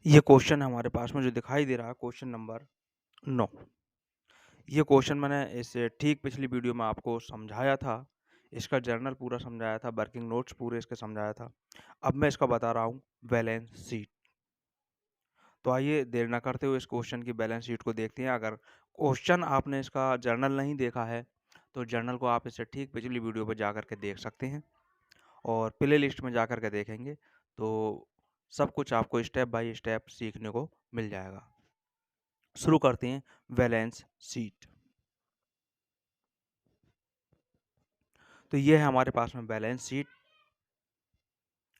ये क्वेश्चन हमारे पास में जो दिखाई दे रहा है क्वेश्चन नंबर 9। ये क्वेश्चन मैंने इससे ठीक पिछली वीडियो में आपको समझाया था। इसका जर्नल पूरा समझाया था, वर्किंग नोट्स पूरे इसके समझाया था। अब मैं इसका बता रहा हूँ बैलेंस शीट। तो आइए देर ना करते हुए इस क्वेश्चन की बैलेंस शीट को देखते हैं। अगर क्वेश्चन आपने इसका जर्नल नहीं देखा है, तो जर्नल को आप इससे ठीक पिछली वीडियो पर जा कर के देख सकते हैं और प्ले लिस्ट में जा कर के देखेंगे तो सब कुछ आपको स्टेप बाय स्टेप सीखने को मिल जाएगा। शुरू करते हैं बैलेंस शीट। तो ये है हमारे पास में बैलेंस शीट।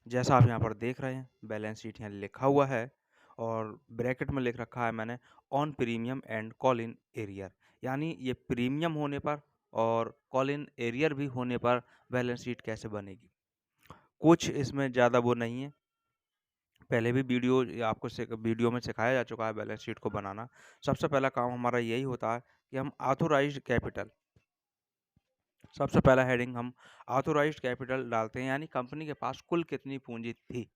जैसा आप यहाँ पर देख रहे हैं बैलेंस शीट यहाँ लिखा हुआ है और ब्रैकेट में लिख रखा है मैंने on premium and call in arrear, यानी ये प्रीमियम होने पर और कॉल इन एरियर भी होने पर बैलेंस शीट कैसे बनेगी। कुछ इसमें ज़्यादा वो नहीं है, पहले भी आपको वीडियो में सिखाया जा चुका है बैलेंस शीट को बनाना। सबसे पहला काम हमारा यही होता है कि हम ऑथोराइज्ड कैपिटल, सबसे पहला हेडिंग हम ऑथोराइज्ड कैपिटल डालते हैं, यानी कंपनी के पास कुल कितनी पूंजी थी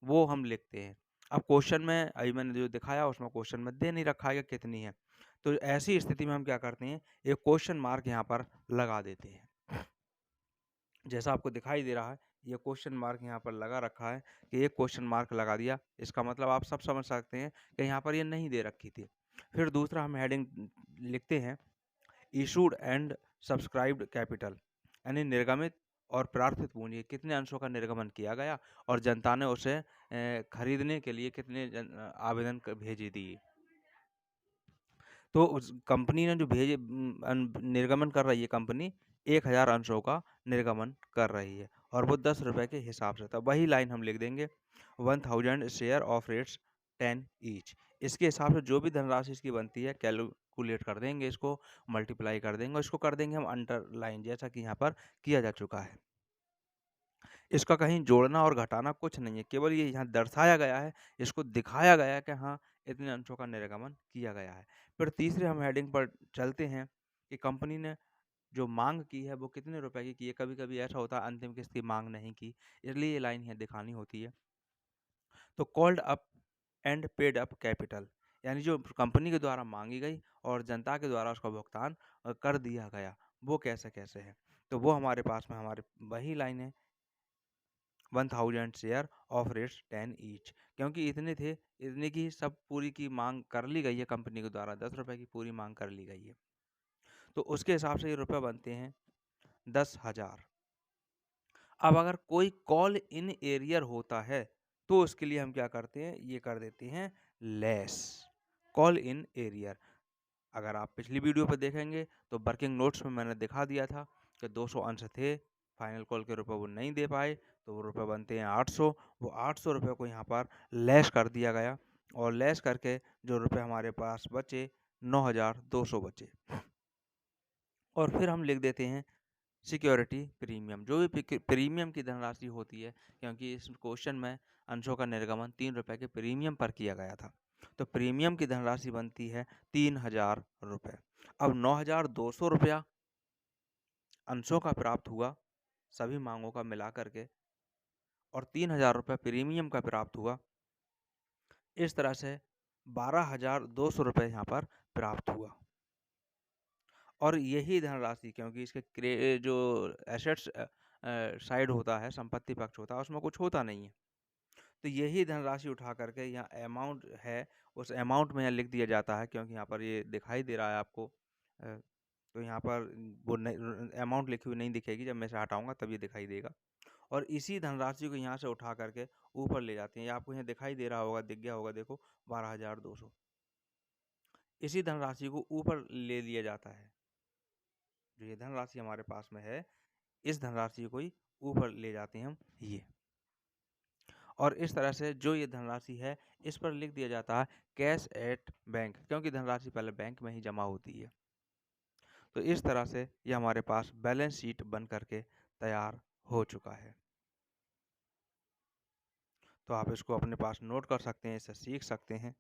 वो हम लिखते हैं। अब क्वेश्चन में अभी मैंने जो दिखाया उसमें क्वेश्चन में दे नहीं रखा है कि कितनी है, तो ऐसी स्थिति में हम क्या करते हैं, एक क्वेश्चन मार्क यहाँ पर लगा देते हैं। जैसा आपको दिखाई दे रहा है ये क्वेश्चन मार्क यहाँ पर लगा रखा है कि एक क्वेश्चन मार्क लगा दिया, इसका मतलब आप सब समझ सकते हैं कि यहाँ पर ये नहीं दे रखी थी। फिर दूसरा हम हेडिंग लिखते हैं इशूड एंड सब्सक्राइब्ड कैपिटल, यानी निर्गमित और प्रार्थित पूंजी कितने अंशों का निर्गमन किया गया और जनता ने उसे खरीदने के लिए कितने आवेदन भेजे दिए। तो उस कंपनी ने जो निर्गमन कर रही है कंपनी 1000 अंशों का निर्गमन कर रही है और वो 10 रुपए के हिसाब से था। वही लाइन हम लिख देंगे 1000 शेयर ऑफ रेट्स 10 ईच। इसके हिसाब से जो भी धनराशि इसकी बनती है कैलकुलेट कर देंगे, इसको मल्टीप्लाई कर देंगे और इसको कर देंगे हम अंडरलाइन, जैसा कि यहाँ पर किया जा चुका है। इसका कहीं जोड़ना और घटाना कुछ नहीं है, केवल ये यहाँ दर्शाया गया है, इसको दिखाया गया है कि हाँ इतने अंशों का निर्गमन किया गया है। फिर तीसरे हम हेडिंग पर चलते हैं कि कंपनी ने जो मांग की है वो कितने रुपए की है। कभी-कभी ऐसा होता है अंतिम किस्त की मांग नहीं की, इसलिए ये लाइन यहाँ दिखानी होती है। तो called up and paid up capital, यानी जो कंपनी के द्वारा मांगी गई और जनता के द्वारा उसका भुगतान कर दिया गया, वो कैसे-कैसे है। तो वो हमारे पास में हमारे वही लाइन है 1000 शेयर ऑफ रेट्स 10 ईच, क्योंकि इतने थे, इतने की सब पूरी की मांग कर ली गई है कंपनी के द्वारा, 10 रुपए की पूरी मांग कर ली गई है। तो उसके हिसाब से ये रुपए बनते हैं 10,000। अब अगर कोई कॉल इन एरियर होता है तो उसके लिए हम क्या करते हैं, ये कर देते हैं लेस कॉल इन एरियर। अगर आप पिछली वीडियो पर देखेंगे तो वर्किंग नोट्स में मैंने दिखा दिया था कि 200 अंश थे, फाइनल कॉल के रुपए वो नहीं दे पाए तो वो रुपए बनते हैं 800। वो 800 रुपये को यहाँ पर लेस कर दिया गया और लेस करके जो रुपए हमारे पास बचे 9,200 बचे। और फिर हम लिख देते हैं सिक्योरिटी प्रीमियम, जो भी प्रीमियम की धनराशि होती है, क्योंकि इस क्वेश्चन में अंशों का निर्गमन 3 रुपए के प्रीमियम पर किया गया था, तो प्रीमियम की धनराशि बनती है 3,000 रुपये। अब 9,200 रुपया अंशों का प्राप्त हुआ सभी मांगों का मिला करके और 3,000 रुपये प्रीमियम का प्राप्त हुआ। इस तरह से 12,200 रुपये यहाँ पर प्राप्त हुआ और यही धनराशि, क्योंकि इसके जो एसेट्स साइड होता है, संपत्ति पक्ष होता है, उसमें कुछ होता नहीं है, तो यही धनराशि उठा करके यहाँ अमाउंट है उस अमाउंट में यहाँ लिख दिया जाता है, क्योंकि यहाँ पर ये दिखाई दे रहा है आपको। तो यहाँ पर वो अमाउंट लिखी हुई नहीं दिखेगी, जब मैं इसे हटाऊंगा तब ये दिखाई देगा। और इसी धनराशि को यहाँ से उठा करके ऊपर ले जाते हैं, ये आपको यहाँ दिखाई दे रहा होगा, दिख गया होगा, देखो 12,200। इसी धनराशि को ऊपर ले लिया जाता है, जो ये धनराशि हमारे पास में है इस धनराशि को ही ऊपर ले जाते हैं हम ये। और इस तरह से जो ये धनराशि है इस पर लिख दिया जाता है कैश एट बैंक, क्योंकि धनराशि पहले बैंक में ही जमा होती है। तो इस तरह से ये हमारे पास बैलेंस शीट बन करके तैयार हो चुका है। तो आप इसको अपने पास नोट कर सकते हैं, इसे सीख सकते हैं।